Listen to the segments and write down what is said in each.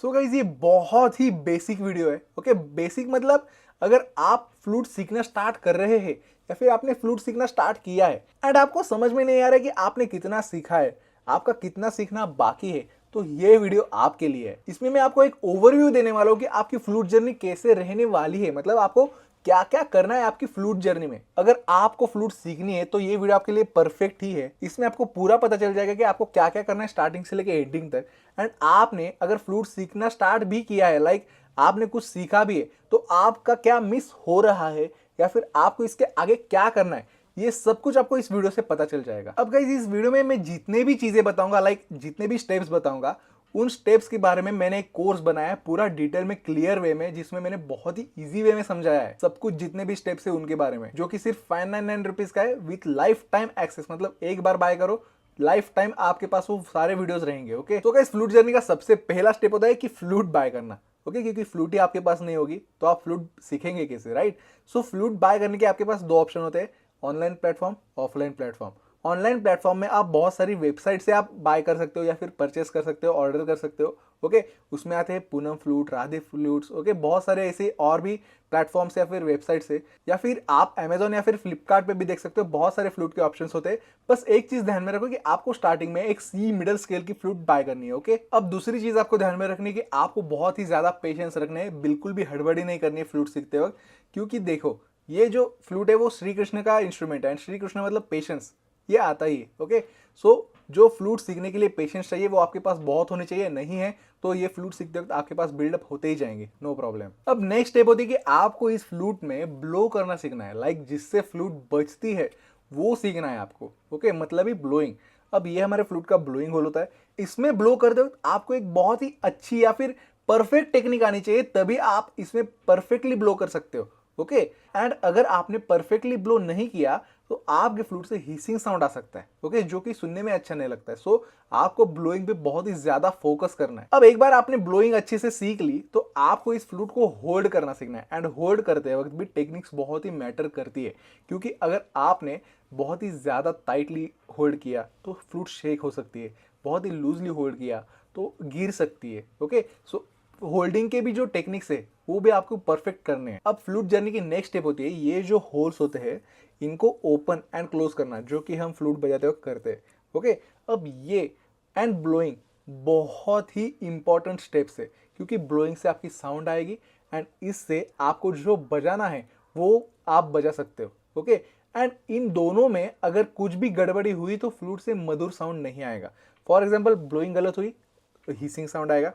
So guys ये बहुत ही basic video है। ओके, बेसिक मतलब अगर आप फ्लूट सीखना स्टार्ट कर रहे हैं या फिर आपने फ्लूट सीखना स्टार्ट किया है एंड आपको समझ में नहीं आ रहा है कि आपने कितना सीखा है, आपका कितना सीखना बाकी है, तो ये वीडियो आपके लिए है। इसमें मैं आपको एक ओवरव्यू देने वाला हूँ कि आपकी फ्लूट जर्नी कैसे रहने वाली है, मतलब आपको क्या क्या करना है आपकी फ्लूट जर्नी में। अगर आपको फ्लूट सीखनी है तो ये वीडियो आपके लिए परफेक्ट ही है। इसमें आपको पूरा पता चल जाएगा कि आपको क्या क्या करना है स्टार्टिंग से लेकर एंडिंग तक। एंड आपने अगर फ्लूट सीखना स्टार्ट भी किया है, लाइक आपने कुछ सीखा भी है, तो आपका क्या मिस हो रहा है या फिर आपको इसके आगे क्या करना है, ये सब कुछ आपको इस वीडियो से पता चल जाएगा। अब गाइस इस वीडियो में मैं जितने भी चीजें बताऊंगा, लाइक जितने भी स्टेप्स बताऊंगा, उन स्टेप्स के बारे में मैंने एक कोर्स बनाया है पूरा डिटेल में, क्लियर वे में, जिसमें मैंने बहुत ही इजी वे में समझाया है सब कुछ, जितने भी स्टेप्स है उनके बारे में, जो कि सिर्फ 599 रुपीज का है विथ लाइफ टाइम एक्सेस। मतलब एक बार बाय करो, लाइफ टाइम आपके पास वो सारे वीडियोस रहेंगे। ओके, तो गाइस फ्लूट जर्नी का सबसे पहला स्टेप होता है कि फ्लूट बाय करना। ओके, क्योंकि फ्लूट ही आपके पास नहीं होगी तो आप फ्लूट सीखेंगे कैसे, राइट? सो फ्लूट बाय करने के आपके पास दो ऑप्शन होते हैं, online platform, offline platform. Online platform में आप बहुत सारी वेबसाइट से आप बाय कर सकते हो या फिर परचेस कर सकते हो, ऑर्डर कर सकते हो। ओके, उसमें आते हैं Poonam flute, Radhe flutes. Okay, बहुत सारे ऐसे और भी प्लेटफॉर्म से या फिर वेबसाइट से, या फिर आप अमेजोन या फिर फ्लिपकार्ट पे भी देख सकते हो, बहुत सारे फ्लूट के ऑप्शंस होते हैं। बस एक चीज ध्यान में रखो कि आपको स्टार्टिंग में एक सी मिडिल स्केल की फ्लूट बाय करनी है। ओके, अब दूसरी चीज आपको ध्यान में रखनी है कि आपको बहुत ही ज्यादा पेशेंस रखने हैं, बिल्कुल भी हड़बड़ी नहीं करनी है फ्लूट सीखते वक्त। क्योंकि देखो, ये जो फ्लूट है वो श्री कृष्ण का इंस्ट्रूमेंट है, एंड श्री कृष्ण मतलब पेशेंस, ये आता ही है। ओके, सो जो फ्लूट सीखने के लिए पेशेंस चाहिए वो आपके पास बहुत होनी चाहिए, नहीं है तो ये फ्लूट सीखते वक्त आपके पास बिल्डअप होते ही जाएंगे, नो प्रॉब्लम। अब नेक्स्ट स्टेप होती है कि आपको इस फ्लूट में ब्लो करना सीखना है, लाइक जिससे फ्लूट बजती है वो सीखना है आपको। ओके, मतलब ही ब्लोइंग। अब ये हमारे फ्लूट का ब्लोइंग होल होता है। इसमें ब्लो करते वक्त आपको एक बहुत ही अच्छी या फिर परफेक्ट टेक्निक आनी चाहिए, तभी आप इसमें परफेक्टली ब्लो कर सकते हो। ओके, एंड अगर आपने परफेक्टली ब्लो नहीं किया तो आपके फ्लूट से हिसिंग साउंड आ सकता है। ओके, जो कि सुनने में अच्छा नहीं लगता है। सो आपको ब्लोइंग पे बहुत ही ज्यादा फोकस करना है। अब एक बार आपने ब्लोइंग अच्छे से सीख ली तो आपको इस फ्लूट को होल्ड करना सीखना है, एंड होल्ड करते वक्त भी टेक्निक्स बहुत ही मैटर करती है। क्योंकि अगर आपने बहुत ही ज्यादा टाइटली होल्ड किया तो फ्लूट शेक हो सकती है, बहुत ही लूजली होल्ड किया तो गिर सकती है। ओके, सो होल्डिंग के भी जो टेक्निक्स है वो भी आपको परफेक्ट करने हैं। अब फ्लूट जर्नी की नेक्स्ट स्टेप होती है, ये जो होल्स होते हैं इनको ओपन एंड क्लोज करना, जो कि हम फ्लूट बजाते वक्त करते हैं। ओके, अब ये एंड ब्लोइंग बहुत ही इंपॉर्टेंट स्टेप्स है, क्योंकि ब्लोइंग से आपकी साउंड आएगी एंड इससे आपको जो बजाना है वो आप बजा सकते हो। ओके, एंड इन दोनों में अगर कुछ भी गड़बड़ी हुई तो फ्लूट से मधुर साउंड नहीं आएगा। फॉर एग्जाम्पल, ब्लोइंग गलत हुई तो हिसिंग साउंड आएगा,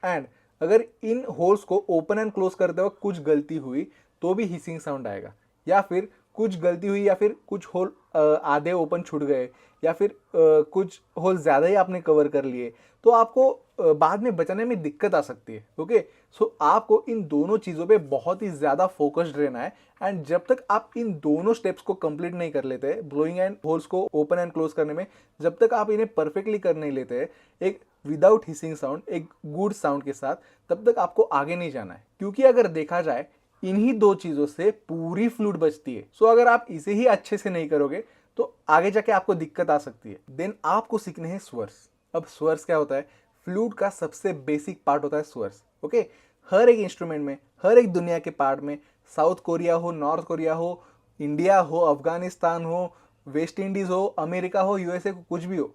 एंड अगर इन होल्स को ओपन एंड क्लोज करते वक्त कुछ गलती हुई तो भी हिसिंग साउंड आएगा, या फिर कुछ गलती हुई या फिर कुछ होल आधे ओपन छूट गए, या फिर कुछ होल ज़्यादा ही आपने कवर कर लिए तो आपको बाद में बचाने में दिक्कत आ सकती है। ओके, सो आपको इन दोनों चीज़ों पे बहुत ही ज़्यादा फोकस्ड रहना है, एंड जब तक आप इन दोनों स्टेप्स को कंप्लीट नहीं कर लेते, ब्लोइंग एंड होल्स को ओपन एंड क्लोज करने में, जब तक आप इन्हें परफेक्टली कर नहीं लेते एक विदाउट हिसिंग साउंड, एक गुड साउंड के साथ, तब तक आपको आगे नहीं जाना है। क्योंकि अगर देखा जाए इन्हीं दो चीजों से पूरी फ्लूट बजती है। सो अगर आप इसे ही अच्छे से नहीं करोगे तो आगे जाके आपको दिक्कत आ सकती है। देन आपको सीखने हैं स्वर्स। अब स्वर्स क्या होता है? फ्लूट का सबसे बेसिक पार्ट होता है स्वर्स। ओके, हर एक इंस्ट्रूमेंट में, हर एक दुनिया के पार्ट में, साउथ कोरिया हो, नॉर्थ कोरिया हो, इंडिया हो, अफगानिस्तान हो, वेस्ट इंडीज हो, अमेरिका हो, यूएसए को, कुछ भी हो,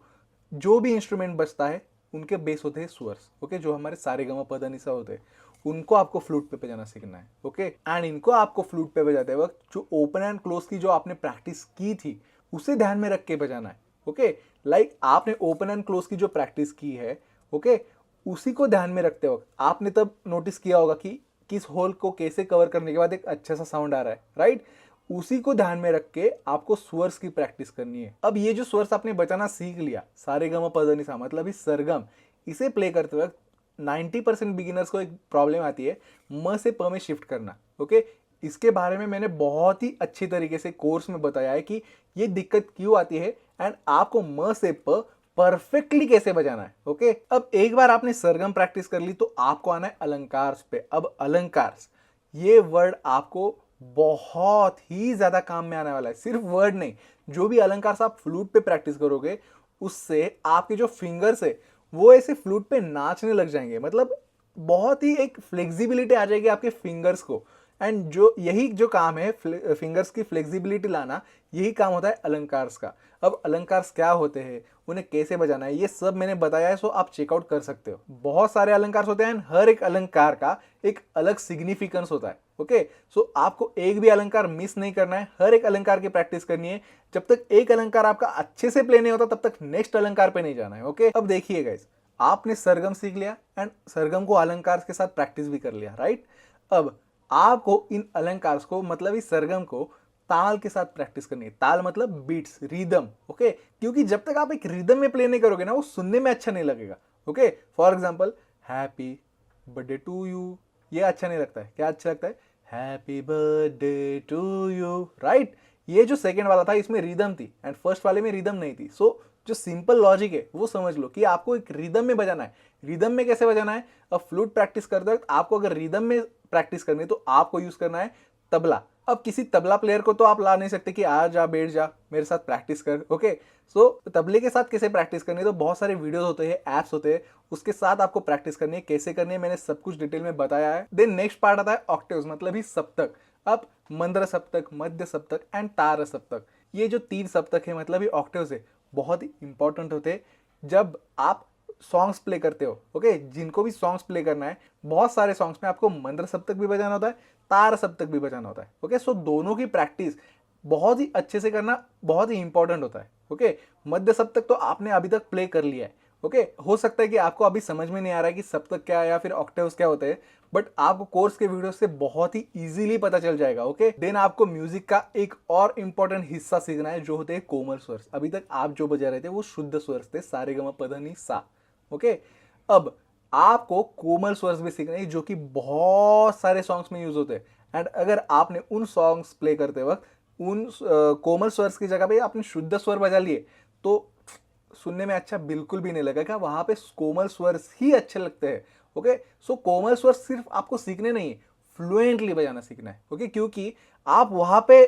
जो भी इंस्ट्रूमेंट बजता है उनके बेस होते हैं स्वर्स। ओके, जो हमारे सारे गमा पदा निसा होते हैं, उनको आपको फ्लूट पे बजाना सीखना है। ओके, एंड इनको आपको फ्लूट पे बजाते वक्त जो ओपन एंड क्लोज की जो आपने प्रैक्टिस की थी उसे ध्यान में रख के बजाना है। ओके, लाइक आपने ओपन एंड क्लोज की जो प्रैक्टिस की है, ओके, उसी को ध्यान में रखते वक्त आपने तब नोटिस किया होगा कि किस होल को कैसे कवर करने के बाद एक अच्छा सा साउंड आ रहा है, राइट? उसी को ध्यान में रख के आपको स्वर्स की प्रैक्टिस करनी है। अब ये जो स्वर्स आपने बजाना सीख लिया, सारे गमा पदनिसा मतलब इस सरगम, इसे प्ले करते वक्त 90% बिगिनर्स को एक प्रॉब्लम आती है, म से प में शिफ्ट करना। ओके, इसके बारे में मैंने बहुत ही अच्छी तरीके से कोर्स में बताया है कि ये दिक्कत क्यों आती है एंड आपको म से प परफेक्टली कैसे बजाना है। ओके, अब एक बार आपने सरगम प्रैक्टिस कर ली तो आपको आना है अलंकार्स पे। अब अलंकार्स, ये वर्ड आपको बहुत ही ज्यादा काम में आने वाला है। सिर्फ वर्ड नहीं, जो भी अलंकार आप फ्लूट पे प्रैक्टिस करोगे उससे आपके जो फिंगर्स है वो ऐसे फ्लूट पे नाचने लग जाएंगे। मतलब बहुत ही एक फ्लेक्सिबिलिटी आ जाएगी आपके फिंगर्स को। एंड यही जो काम है फिंगर्स की फ्लेक्सिबिलिटी लाना, यही काम होता है अलंकार्स का। अब अलंकार्स क्या होते हैं, उन्हें कैसे बजाना है, ये सब मैंने बताया है, सो आप चेकआउट कर सकते हो। बहुत सारे अलंकार्स होते हैं, हर एक अलंकार का एक अलग सिग्निफिकेंस होता है। ओके, सो आपको एक भी अलंकार मिस नहीं करना है, हर एक अलंकार की प्रैक्टिस करनी है। जब तक एक अलंकार आपका अच्छे से प्ले नहीं होता तब तक नेक्स्ट अलंकार पे नहीं जाना है। ओके, अब देखिए गाइस, आपने सरगम सीख लिया एंड सरगम को अलंकार के साथ प्रैक्टिस भी कर लिया, राइट। अब आपको इन अलंकार्स को, मतलब इस सरगम को ताल के साथ प्रैक्टिस करनी है। ताल मतलब बीट्स, रिदम। ओके, क्योंकि जब तक आप एक रिदम में प्ले नहीं करोगे ना, वो सुनने में अच्छा नहीं लगेगा। Okay, for example happy birthday to you, ये अच्छा नहीं लगता है। क्या अच्छा लगता है? Happy birthday to you, right. ये जो सेकंड वाला था इसमें रिदम थी एंड फर्स्ट वाले में रिदम नहीं थी। सो जो सिंपल लॉजिक है वो समझ लो कि आपको एक रिदम में बजाना है। रिदम में कैसे बजाना है? अब फ्लूट प्रैक्टिस करते वक्त आपको अगर रिदम में प्रैक्टिस करनी है तो आपको यूज करना है तबला। अब किसी तबला प्लेयर को तो आप ला नहीं सकते कि आ जा बैठ जा मेरे साथ प्रैक्टिस कर। ओके, सो तबले के साथ कैसे प्रैक्टिस करनी है, तो बहुत सारे वीडियोस होते हैं, ऐप्स होते हैं, उसके साथ आपको प्रैक्टिस करनी है। कैसे करनी है मैंने सब कुछ डिटेल में बताया है। देन नेक्स्ट पार्ट आता है ऑक्टेव्स, मतलब ही सप्तक। अब मंद्र सप्तक, मध्य सप्तक एंड तार सप्तक, ये जो 3 सप्तक है मतलब ये ऑक्टेव्स है, बहुत ही इंपॉर्टेंट होते हैं जब आप सॉन्ग्स प्ले करते हो। ओके, जिनको भी सॉन्ग्स प्ले करना है, बहुत सारे सॉन्ग्स में आपको मंद्र सप्तक भी बजाना होता है, तार सप्तक भी बजाना होता है। ओके, सो दोनों की प्रैक्टिस बहुत ही अच्छे से करना बहुत ही इंपॉर्टेंट होता है। ओके, मध्य सप्तक तो आपने अभी तक प्ले कर लिया है। ओके, हो सकता है कि आपको अभी समझ में नहीं आ रहा है कि सप्तक क्या है या फिर ऑक्टेव्स क्या होते हैं, बट आपको कोर्स के वीडियो से बहुत ही इजीली पता चल जाएगा। ओके, देन आपको म्यूजिक का एक और इंपॉर्टेंट हिस्सा सीखना है जो होते हैं कोमल स्वर। अभी तक आप जो बजा रहे थे वो शुद्ध स्वर थे, सारे गमा पध नि सा। ओके, अब आपको कोमल स्वर्स भी सीखना है जो कि बहुत सारे सॉन्ग्स में यूज होते हैं। एंड अगर आपने उन सॉन्ग्स प्ले करते वक्त उन कोमल स्वर्स की जगह पे आपने शुद्ध स्वर बजा लिए तो सुनने में अच्छा बिल्कुल भी नहीं लगेगा। वहां पे कोमल स्वर्स ही अच्छे लगते हैं। ओके, सो कोमल स्वर सिर्फ आपको सीखने नहीं है, फ्लुएंटली बजाना सीखना है। ओके, क्योंकि आप वहां पे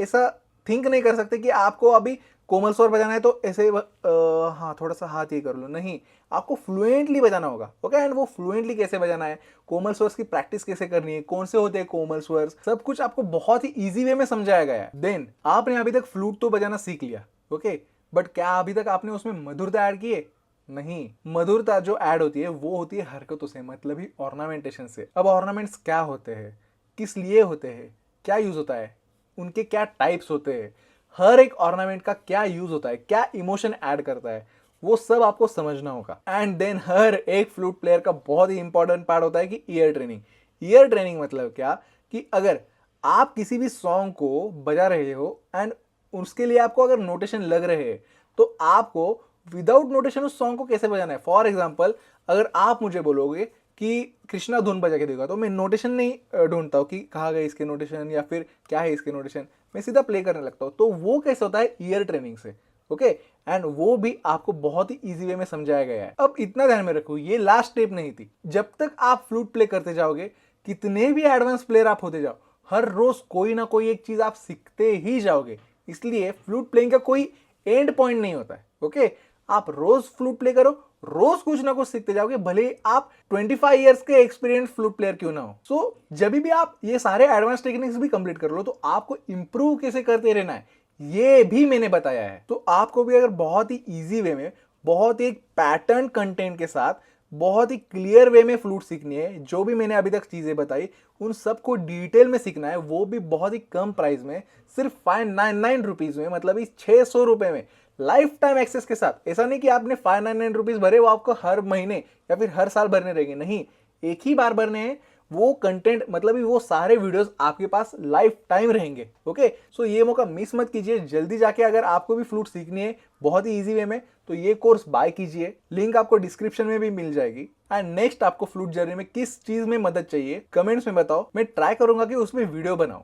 ऐसा थिंक नहीं कर सकते कि आपको अभी कोमल स्वर बजाना है तो ऐसे हाँ थोड़ा सा हाथ ये कर लो, नहीं, आपको फ्लुएंटली बजाना होगा। ओके, एंड वो फ्लुएंटली कैसे बजाना है, कोमल स्वर्स की प्रैक्टिस कैसे करनी है, कौन से होते हैं कोमल स्वर्स, सब कुछ आपको बहुत ही इजी वे में समझाया गया है। देन आपने अभी तक फ्लूट तो बजाना सीख लिया। ओके, बट क्या अभी तक आपने उसमें मधुरता ऐड की है? नहीं, मधुरता जो ऐड होती है वो होती है हरकतों से, मतलब ही ऑर्नामेंटेशन से। अब ऑर्नामेंट्स क्या होते हैं, किस लिए होते हैं, क्या यूज होता है, उनके क्या टाइप्स होते हैं, हर एक ऑर्नामेंट का क्या यूज होता है, क्या इमोशन ऐड करता है, वो सब आपको समझना होगा। एंड देन हर एक फ्लूट प्लेयर का बहुत ही इंपॉर्टेंट पार्ट होता है कि ईयर ट्रेनिंग। ईयर ट्रेनिंग मतलब क्या कि अगर आप किसी भी सॉन्ग को बजा रहे हो एंड उसके लिए आपको अगर नोटेशन लग रहे हैं तो आपको विदाउट नोटेशन उस सॉन्ग को कैसे बजाना है। फॉर एग्जाम्पल, अगर आप मुझे बोलोगे कि कृष्णा धुन बजा के देगा तो मैं नोटेशन नहीं ढूंढता हूँ कि कहाँ गए इसके नोटेशन या फिर क्या है इसके नोटेशन, मैं सीधा प्ले करने लगता हूँ। तो वो कैसे होता है? ईयर ट्रेनिंग से। ओके, एंड वो भी आपको बहुत ही इजी वे में समझाया गया है। अब इतना ध्यान में रखो, ये लास्ट स्टेप नहीं थी। जब तक आप फ्लूट प्ले करते जाओगे, कितने भी एडवांस प्लेयर आप होते जाओ, हर रोज कोई ना कोई एक चीज आप सीखते ही जाओगे। इसलिए फ्लूट प्लेइंग का कोई एंड पॉइंट नहीं होता है। ओके, आप रोज फ्लूट प्ले करो, रोज कुछ ना कुछ सीखते जाओगे, भले आप 25 इयर्स के एक्सपीरियंस फ्लूट प्लेयर क्यों ना हो। सो जब भी आप ये सारे एडवांस टेक्निक्स भी कंप्लीट कर लो तो आपको इंप्रूव कैसे करते रहना है ये भी मैंने बताया है। तो आपको भी अगर बहुत ही इजी वे में, बहुत ही पैटर्न कंटेंट के साथ, बहुत ही क्लियर वे में फ्लूट सीखनी है, जो भी मैंने अभी तक चीजें बताई उन सबको डिटेल में सीखना है, वो भी बहुत ही कम प्राइस में, सिर्फ 599 रुपीज में, मतलब इस 600 रुपए में, लाइफ टाइम एक्सेस के साथ। ऐसा नहीं कि आपने 599 रुपीज भरे वो आपको हर महीने या फिर हर साल भरने रहेंगे, नहीं, एक ही बार भरने हैं। वो कंटेंट मतलब वो सारे वीडियोस आपके पास लाइफ टाइम रहेंगे। ओके, सो ये मौका मिस मत कीजिए, जल्दी जाके अगर आपको भी फ्लूट सीखनी है बहुत ही इजी वे में तो ये कोर्स बाय कीजिए, लिंक आपको डिस्क्रिप्शन में भी मिल जाएगी। एंड नेक्स्ट आपको फ्लूट जर्नी में किस चीज में मदद चाहिए कमेंट्स में बताओ, मैं ट्राई करूंगा कि उसमें वीडियो बनाऊं।